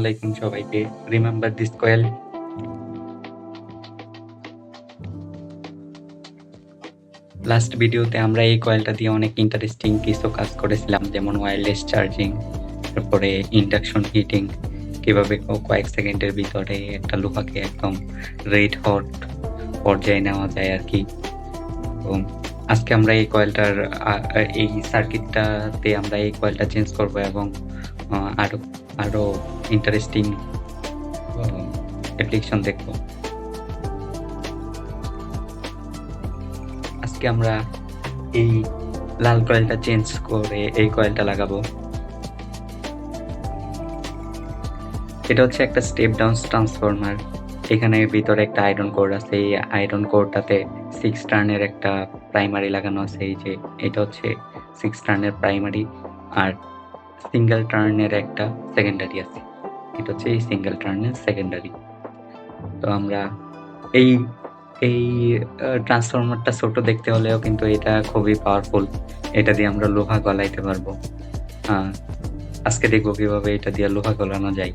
আলাইকুম সবাইকে। Remember this coil. Last ভিডিওতে আমরা এই কয়েলটা দিয়ে অনেক ইন্টারেস্টিং কিছু কাজ করেছিলাম, যেমন ওয়্যারলেস চার্জিং, তারপরে ইন্ডাকশন হিটিং, কিভাবে কয়েক সেকেন্ডের ভিতরে একটা লোহাকে একদম রেড হট পর্যায়ে নেওয়া যায় আরকি। তো আজকে আমরা এই কয়েলটার এই সার্কিটটাতে আমরা এই কয়েলটা চেঞ্জ করব এবং আরো ইন্টারেস্টিং অ্যাপ্লিকেশন দেখব। আজকে আমরা এই লাল কয়েলটা চেঞ্জ করে এই কয়েলটা লাগাবো। এটা হচ্ছে একটা স্টেপ ডাউন ট্রান্সফরমার। এখানে ভিতরে একটা আয়রন কোর আছে। এই আয়রন কোরটাতে 6 টার্নের একটা প্রাইমারি লাগানো আছে। এই যে এটা হচ্ছে 6 টার্নের প্রাইমারি, আর সিঙ্গেল টার্নের একটা সেকেন্ডারি আছে। এটা হচ্ছে এই সিঙ্গেল টার্নের সেকেন্ডারি। তো আমরা এই এই ট্রান্সফরমারটা ছোট দেখতে হলেও কিন্তু এটা খুবই পাওয়ারফুল। এটা দিয়ে আমরা লোহা গলাইতে পারবো। আজকে দেখবো কিভাবে এটা দিয়ে লোহা গলানো যায়।